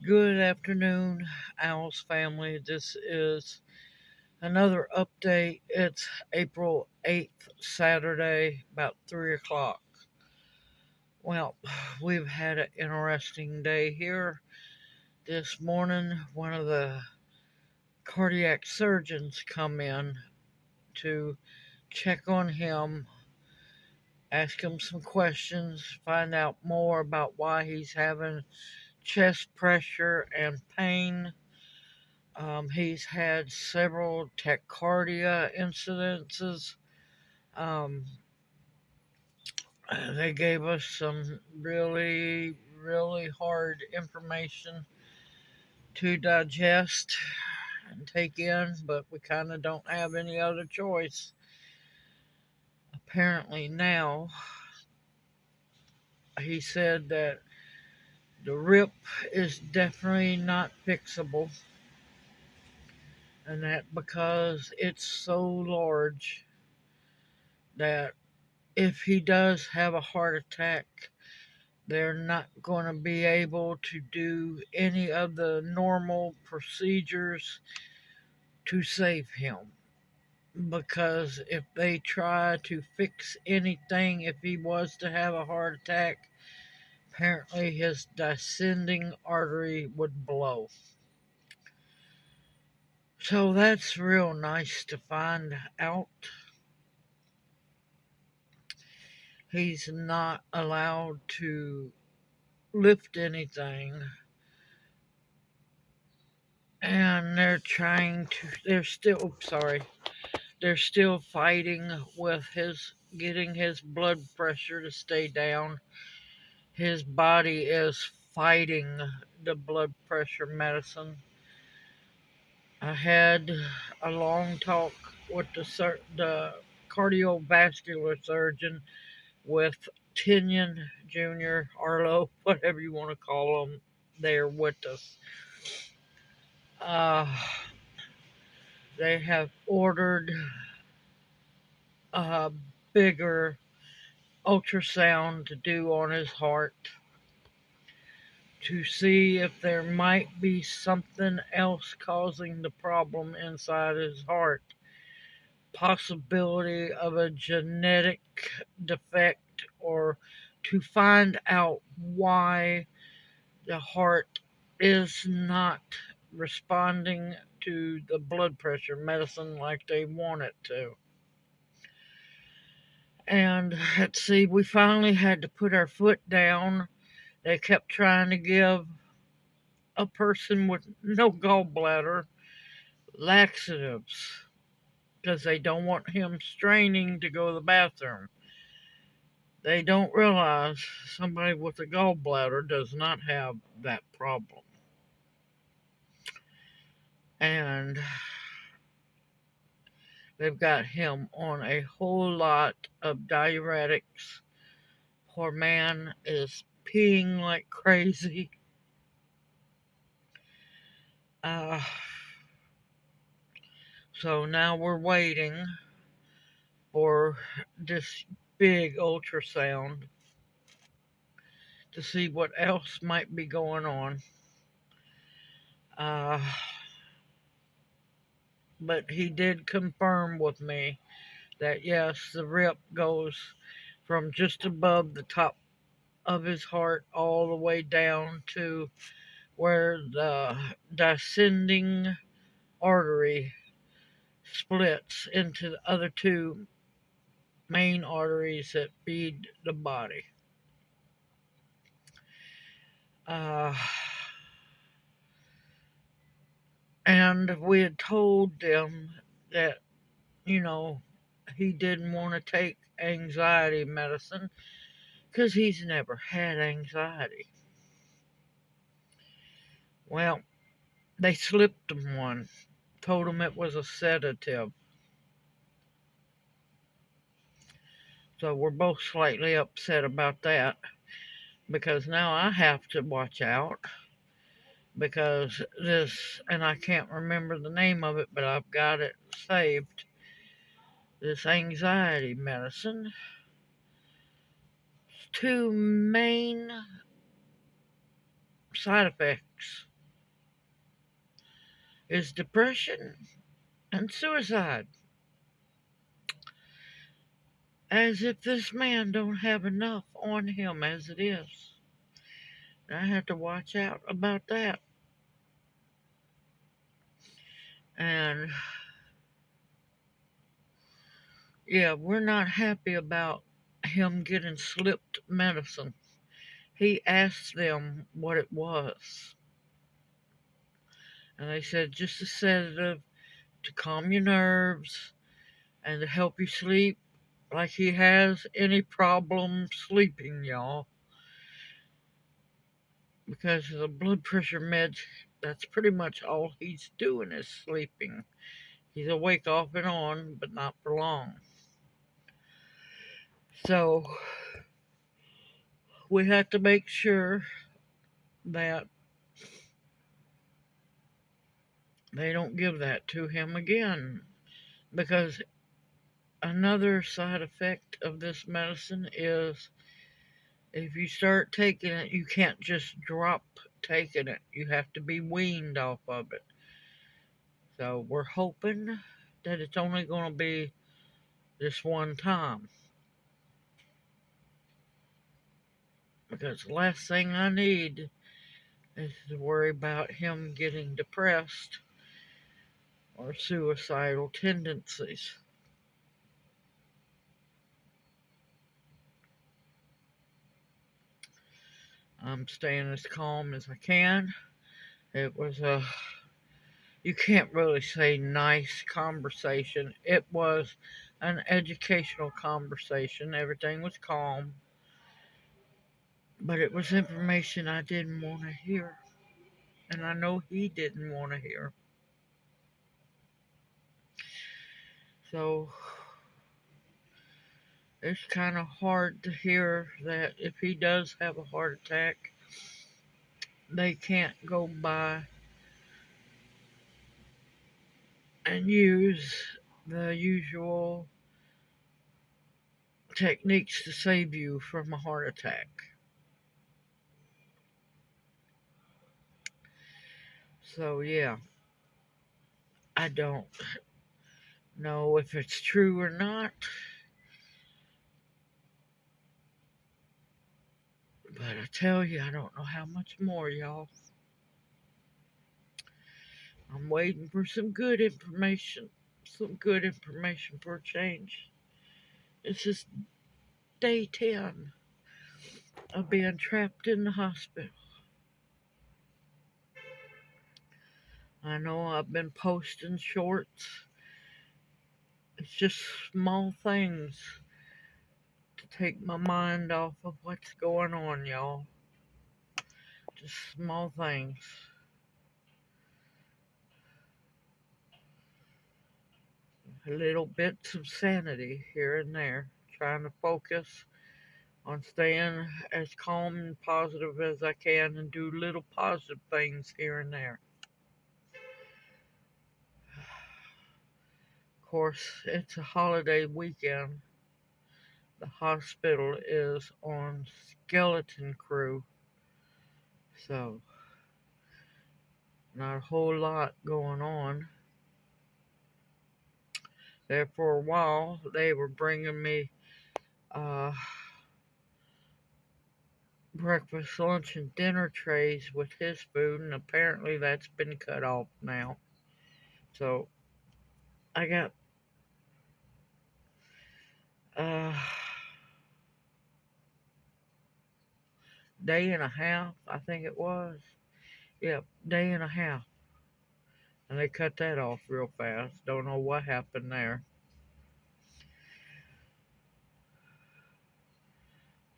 Good afternoon, Owls family. This is another update. It's April 8th, Saturday, about 3 o'clock. Well, we've had an interesting day here. This morning, one of the cardiac surgeons come in to check on him, ask him some questions, find out more about why he's having chest pressure and pain. He's had several tachycardia incidences. Um, they gave us some really hard information to digest and take in, but we kind of don't have any other choice. Apparently, now he said that the rip is definitely not fixable, and that because it's so large that if he does have a heart attack, they're not going to be able to do any of the normal procedures to save him. Because if they try to fix anything, if he was to have a heart attack, apparently his descending artery would blow. So that's real nice to find out. He's not allowed to lift anything, and they're still fighting with his getting his blood pressure to stay down. His body is fighting the blood pressure medicine. I had a long talk with the cardiovascular surgeon with Tinian Jr., Arlo, whatever you want to call him, there with us. Uh, they have ordered a bigger ultrasound to do on his heart to see if there might be something else causing the problem inside his heart. Possibility of a genetic defect, or to find out why the heart is not responding to the blood pressure medicine like they want it to. And let's see, we finally had to put our foot down. They kept trying to give a person with no gallbladder laxatives because they don't want him straining to go to the bathroom. They don't realize somebody with a gallbladder does not have that problem. And they've got him on a whole lot of diuretics. Poor man is peeing like crazy. Uh, so now we're waiting for this big ultrasound to see what else might be going on. Uh, but he did confirm with me that yes, the rip goes from just above the top of his heart all the way down to where the descending artery splits into the other two main arteries that feed the body. Uh, and we had told them that, you know, he didn't want to take anxiety medicine because he's never had anxiety. Well, they slipped him one, told him it was a sedative. So we're both slightly upset about that because now I have to watch out because and I can't remember the name of it, but I've got it saved. This anxiety medicine, two main side effects. is depression and suicide. As if this man don't have enough on him as it is. And I have to watch out about that. And yeah, we're not happy about him getting slipped medicine. He asked them what it was. And they said just a sedative to calm your nerves and to help you sleep, like he has any problem sleeping, y'all. Because the blood pressure meds, that's pretty much all he's doing is sleeping. He's awake off and on, but not for long. So we have to make sure that they don't give that to him again. Because another side effect of this medicine is if you start taking it, you can't just drop taking it. You have to be weaned off of it. So we're hoping that it's only going to be this one time. Because the last thing I need is to worry about him getting depressed or suicidal tendencies. I'm staying as calm as I can. It was you can't really say nice conversation. It was an educational conversation. Everything was calm, but it was information I didn't want to hear. And I know he didn't want to hear. So it's kind of hard to hear that if he does have a heart attack, they can't go by and use the usual techniques to save you from a heart attack. So, yeah, I don't know if it's true or not, but I tell you, I don't know how much more, y'all. I'm waiting for some good information. Some good information for a change. This is day 10 of being trapped in the hospital. I know I've been posting shorts. It's just small things to take my mind off of what's going on, y'all. Just small things. Little bits of sanity here and there. Trying to focus on staying as calm and positive as I can and do little positive things here and there. Of course, it's a holiday weekend. The hospital is on skeleton crew, so not a whole lot going on. There for a while, they were bringing me uh, breakfast, lunch, and dinner trays with his food, and apparently that's been cut off now. So I got uh, day and a half, I think it was. Yep, day and a half, and they cut that off real fast. Don't know what happened there.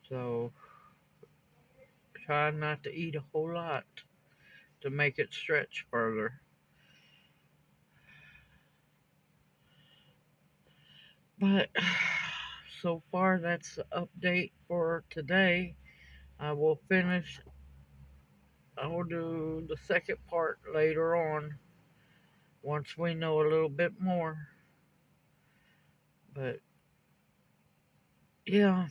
So try not to eat a whole lot to make it stretch further. But so far, that's the update for today. I will finish, I will do the second part later on once we know a little bit more. But yeah,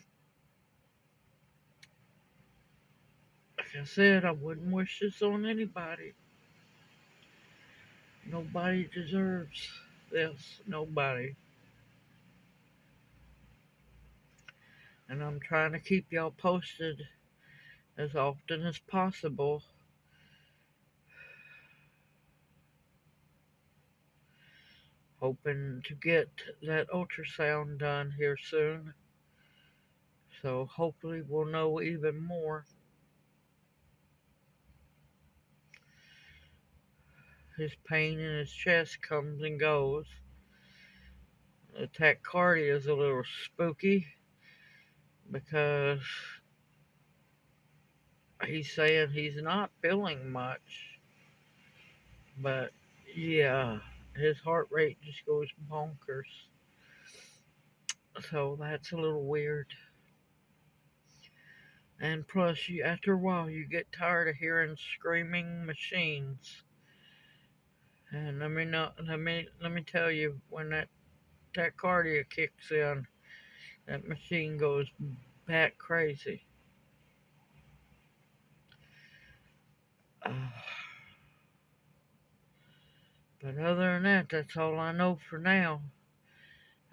like I said, I wouldn't wish this on anybody. Nobody deserves this. Nobody. And I'm trying to keep y'all posted as often as possible. Hoping to get that ultrasound done here soon. So hopefully we'll know even more. His pain in his chest comes and goes. The tachycardia is a little spooky because he's saying he's not feeling much. But yeah, his heart rate just goes bonkers. So that's a little weird. And plus, after a while, you get tired of hearing screaming machines. And let me tell you, when that cardia kicks in, that machine goes bat crazy. Uh, but other than that, that's all I know for now.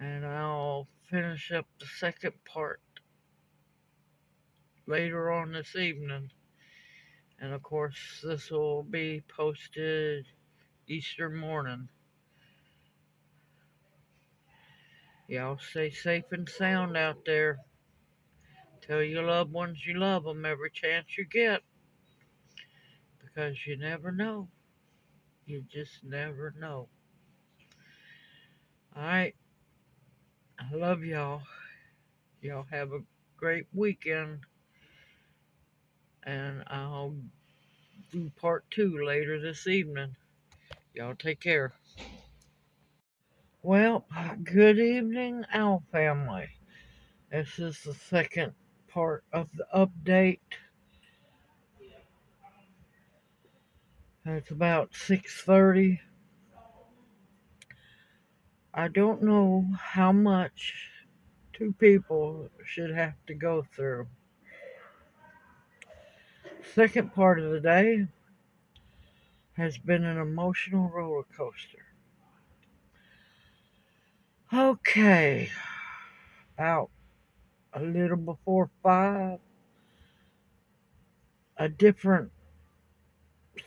And I'll finish up the second part later on this evening. And of course, this will be posted Easter morning. Y'all stay safe and sound out there. Tell your loved ones you love them every chance you get because you never know. You just never know. All right. I love y'all. Y'all have a great weekend. And I'll do part two later this evening. Y'all take care. Well, good evening, Owl family. This is the second part of the update. It's about 6:30. I don't know how much two people should have to go through. Second part of the day has been an emotional roller coaster. Okay, about a little before 5, a different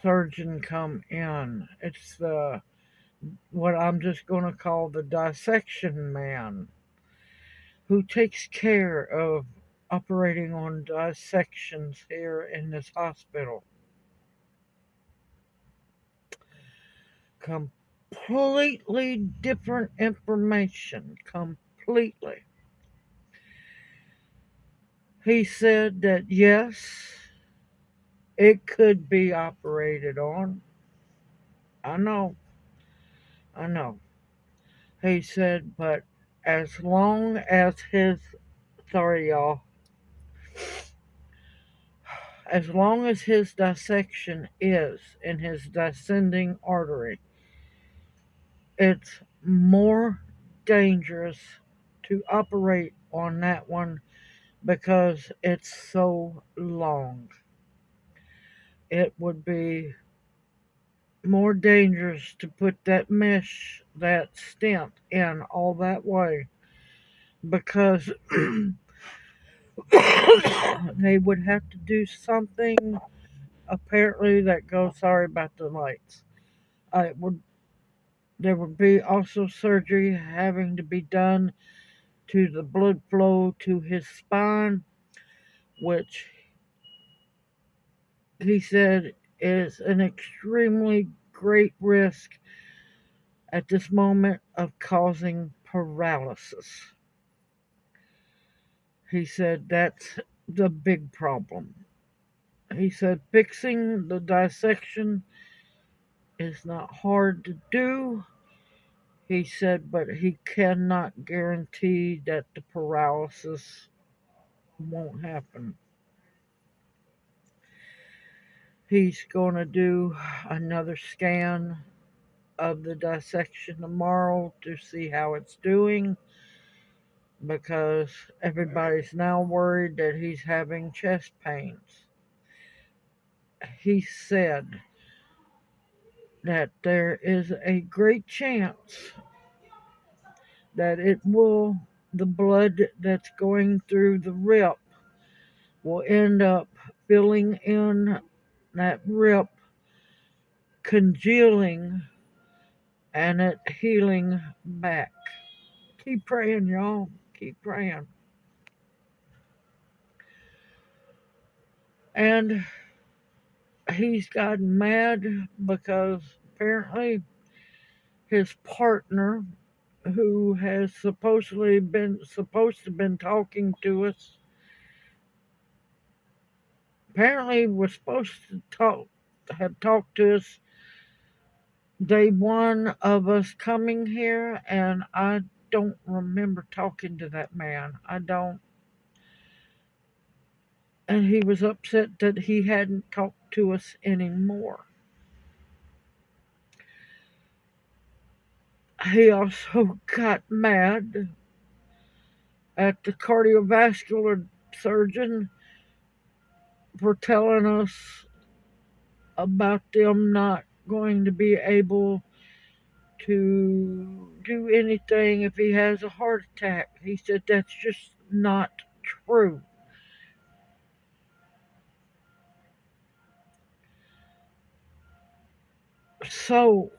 surgeon come in. It's the what I'm just going to call the dissection man, who takes care of operating on dissections here in this hospital. Completely different information. Completely. He said that yes, it could be operated on. I know, I know. He said, but as long as sorry y'all, as long as his dissection is in his descending artery, it's more dangerous to operate on that one because it's so long. It would be more dangerous to put that mesh, that stent in all that way because they would have to do something apparently that goes, sorry about the lights. It would There would be also surgery having to be done to the blood flow to his spine, which he said is an extremely great risk at this moment of causing paralysis. He said that's the big problem. He said fixing the dissection is not hard to do. He said, but he cannot guarantee that the paralysis won't happen. He's going to do another scan of the dissection tomorrow to see how it's doing because everybody's now worried that he's having chest pains. He said that there is a great chance that the blood that's going through the rip will end up filling in that rip, congealing, and it healing back. Keep praying, y'all. Keep praying. And he's gotten mad because apparently his partner, who has supposed to been talking to us, apparently was supposed to have talked to us day one of us coming here, and I don't remember talking to that man. I don't. And he was upset that he hadn't talked to us anymore. He also got mad at the cardiovascular surgeon for telling us about them not going to be able to do anything if he has a heart attack. He said that's just not true. So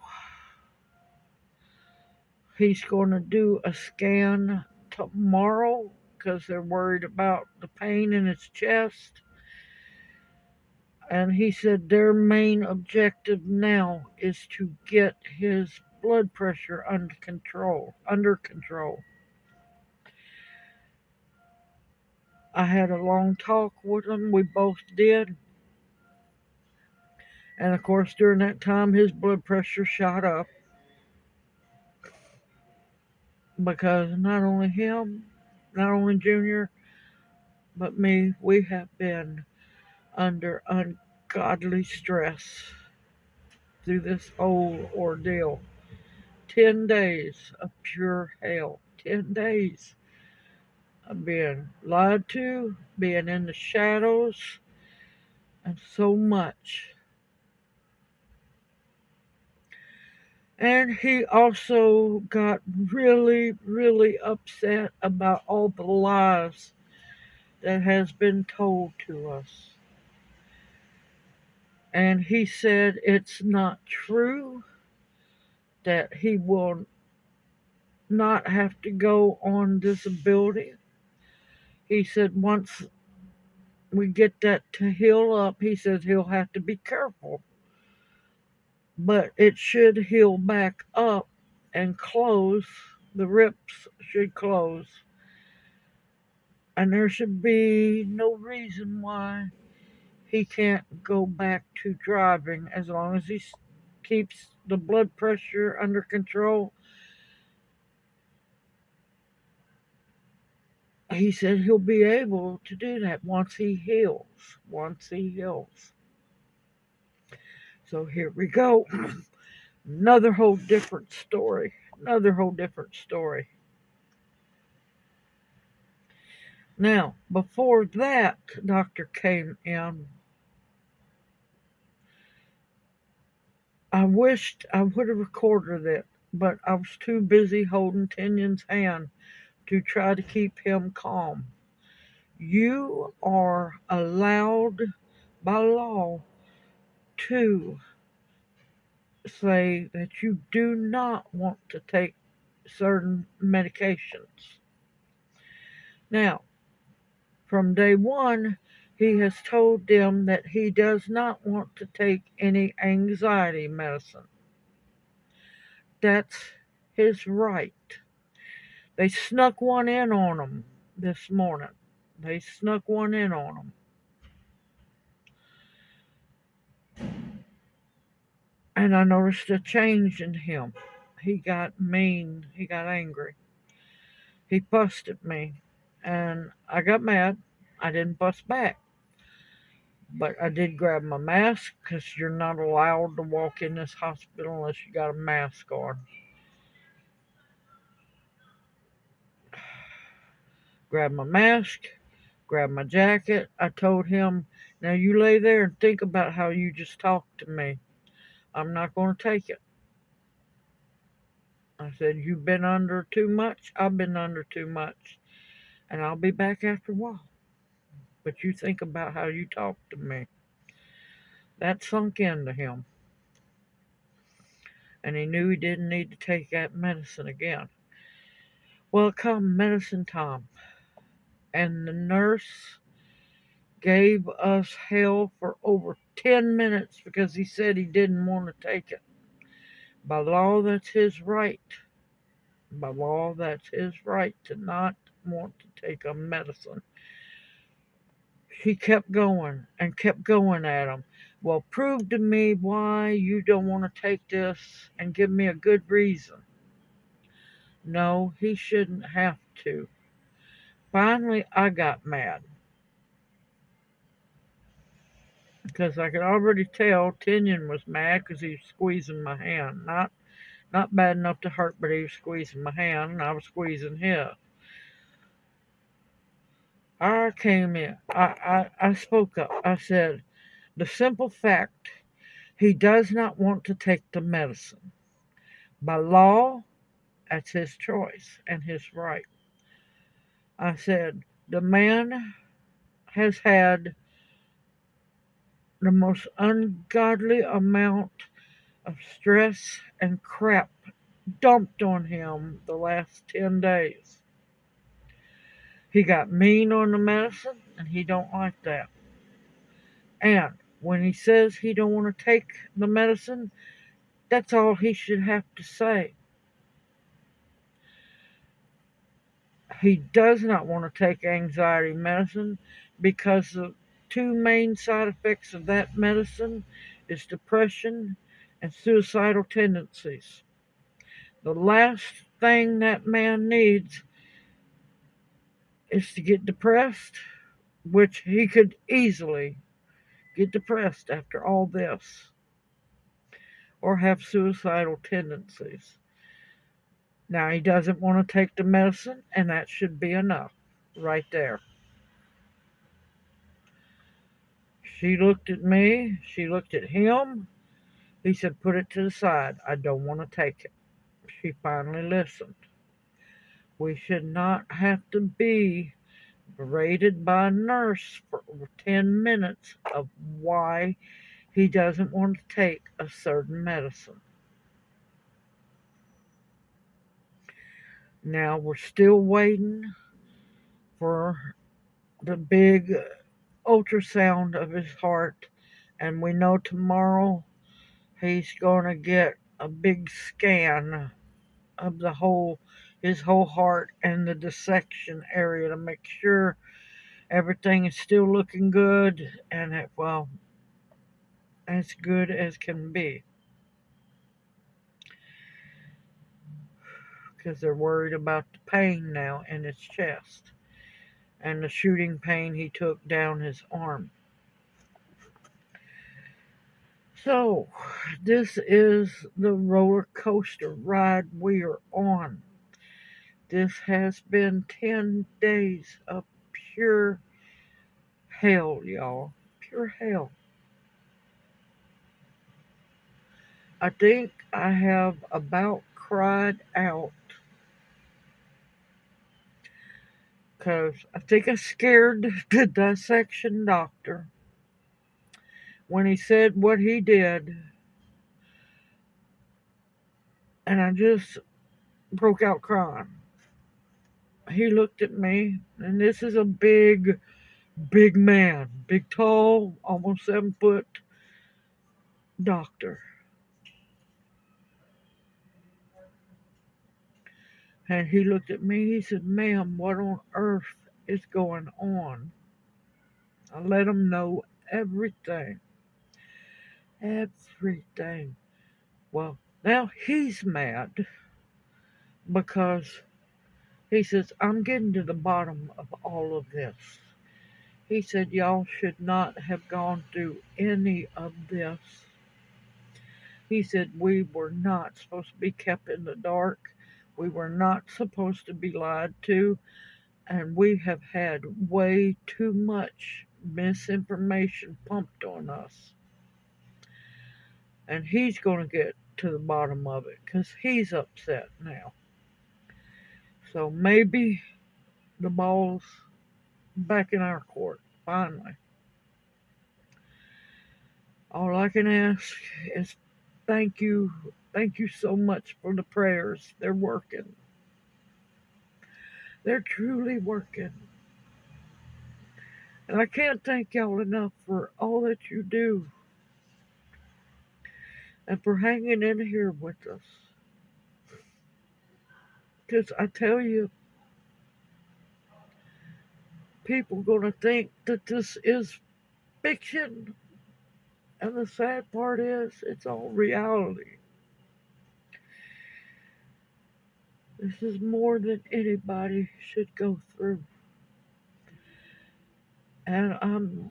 he's going to do a scan tomorrow because they're worried about the pain in his chest. And he said their main objective now is to get his blood pressure under control. Under control. I had a long talk with him. We both did. And of course, during that time, his blood pressure shot up because not only him, not only Junior, but me, we have been under ungodly stress through this whole ordeal. 10 days of pure hell. 10 days of being lied to, being in the shadows, and so much. And he also got really, really upset about all the lies that has been told to us. And he said it's not true, that he will not have to go on disability. He said once we get that to heal up, he says he'll have to be careful. But it should heal back up and close. The rips should close. And there should be no reason why he can't go back to driving as long as he keeps the blood pressure under control. He said he'll be able to do that once he heals. Once he heals. So here we go. Another whole different story. Another whole different story. Now, before that doctor came in, I wished I would have recorded it, but I was too busy holding Tinyon's hand to try to keep him calm. You are allowed by law to say that you do not want to take certain medications. Now, from day one, he has told them that he does not want to take any anxiety medicine. That's his right. They snuck one in on him this morning. They snuck one in on him. And I noticed a change in him. He got mean. He got angry. He fussed at me. And I got mad. I didn't fuss back. But I did grab my mask because you're not allowed to walk in this hospital unless you got a mask on. Grab my mask, grab my jacket. I told him, now you lay there and think about how you just talked to me. I'm not going to take it. I said, you've been under too much. I've been under too much. And I'll be back after a while. But you think about how you talk to me. That sunk into him. And he knew he didn't need to take that medicine again. Well, come medicine time. And the nurse gave us hell for over 10 minutes because he said he didn't want to take it. By law, that's his right. By law, that's his right to not want to take a medicine. She kept going and kept going at him. Well, prove to me why you don't want to take this and give me a good reason. No, he shouldn't have to. Finally, I got mad because I could already tell Tinian was mad because he was squeezing my hand. Not bad enough to hurt, but he was squeezing my hand and I was squeezing his. I came in. I spoke up. I said, the simple fact he does not want to take the medicine. By law, that's his choice and his right. I said, the man has had the most ungodly amount of stress and crap dumped on him the last 10 days. He got mean on the medicine and he don't like that. And when he says he don't want to take the medicine, that's all he should have to say. He does not want to take anxiety medicine because the two main side effects of that medicine is depression and suicidal tendencies. The last thing that man needs is to get depressed, which he could easily get depressed after all this, or have suicidal tendencies. Now, he doesn't want to take the medicine, and that should be enough right there. She looked at me, she looked at him. He said, put it to the side. I don't want to take it. She finally listened. We should not have to be berated by a nurse for over 10 minutes of why he doesn't want to take a certain medicine. Now we're still waiting for the big ultrasound of his heart, and we know tomorrow he's going to get a big scan of his whole heart and the dissection area to make sure everything is still looking good and as good as can be, because they're worried about the pain now in his chest and the shooting pain he took down his arm. So, this is the roller coaster ride we are on. This has been 10 days of pure hell, y'all. Pure hell. I think I have about cried out because I think I scared the dissection doctor when he said what he did, and I just broke out crying. He looked at me, and this is a big man, big, tall, almost 7 foot doctor. And he looked at me, he said, ma'am, what on earth is going on? I let him know everything. Everything. Well, now he's mad because he says, I'm getting to the bottom of all of this. He said, y'all should not have gone through any of this. He said, we were not supposed to be kept in the dark. We were not supposed to be lied to. And we have had way too much misinformation pumped on us. and he's going to get to the bottom of it because he's upset now. So maybe the ball's back in our court finally. All I can ask is thank you. Thank you so much for the prayers. They're working. They're truly working. And I can't thank y'all enough for all that you do and for hanging in here with us. Because I tell you, people gonna think that this is fiction, and the sad part is it's all reality. This is more than anybody should go through. And I'm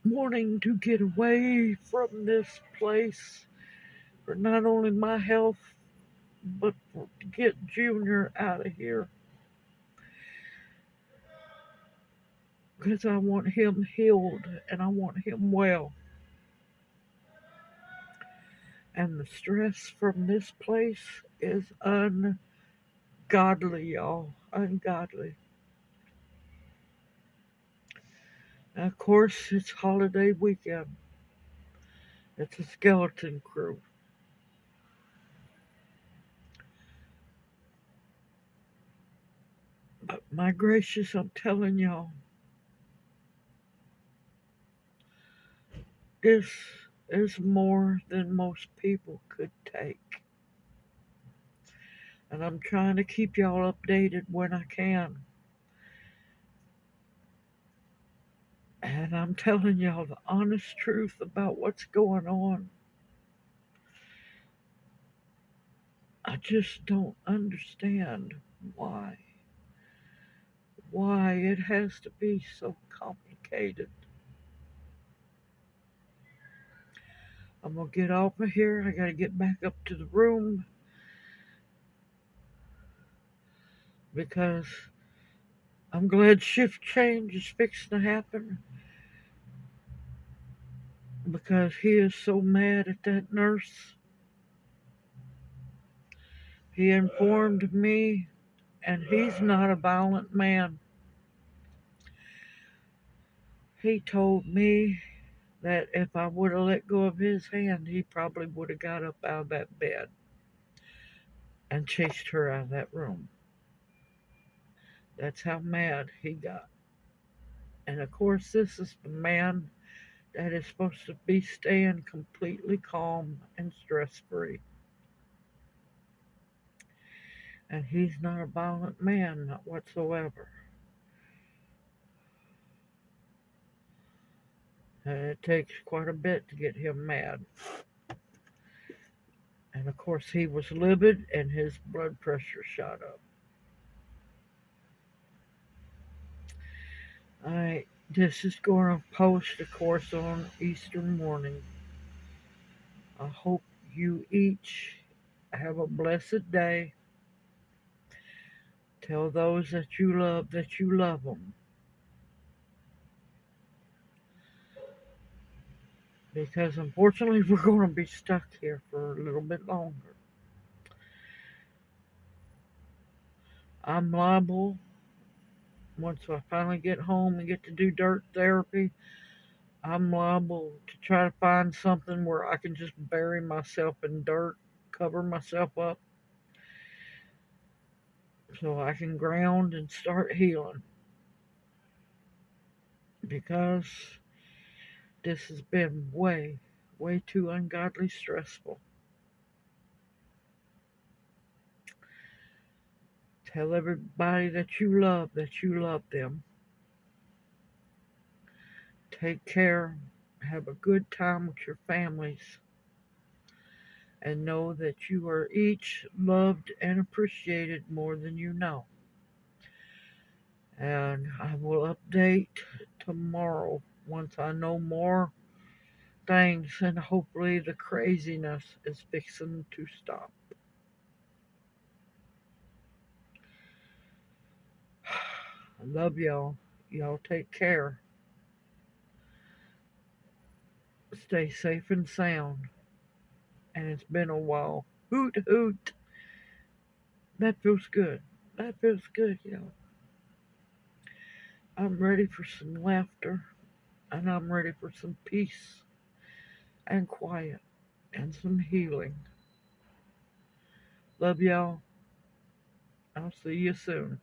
wanting to get away from this place for not only my health, but to get Junior out of here. Because I want him healed and I want him well. And the stress from this place is ungodly, y'all. Ungodly. And of course, it's holiday weekend. It's a skeleton crew. But my gracious, I'm telling y'all, this is more than most people could take. And I'm trying to keep y'all updated when I can. And I'm telling y'all the honest truth about what's going on. I just don't understand why. Why it has to be so complicated. I'm gonna get off of here. I gotta get back up to the room because I'm glad shift change is fixing to happen because he is so mad at that nurse. He informed me, and he's not a violent man. He told me that if I would have let go of his hand, he probably would have got up out of that bed and chased her out of that room. That's how mad he got. And of course, this is the man that is supposed to be staying completely calm and stress free. And he's not a violent man, not whatsoever. And it takes quite a bit to get him mad. And of course, he was livid and his blood pressure shot up. This is going to post, of course, on Easter morning. I hope you each have a blessed day. Tell those that you love them. Because unfortunately, we're going to be stuck here for a little bit longer. I'm liable, once I finally get home and get to do dirt therapy, I'm liable to try to find something where I can just bury myself in dirt, cover myself up, so I can ground and start healing. Because this has been way too ungodly stressful. Tell everybody that you love them. Take care. Have a good time with your families. And know that you are each loved and appreciated more than you know. And I will update tomorrow once I know more things, and hopefully the craziness is fixing to stop. I love y'all. Y'all take care. Stay safe and sound. and it's been a while. Hoot hoot. That feels good. That feels good. I'm ready for some laughter, and I'm ready for some peace and quiet and some healing. Love y'all. I'll see you soon.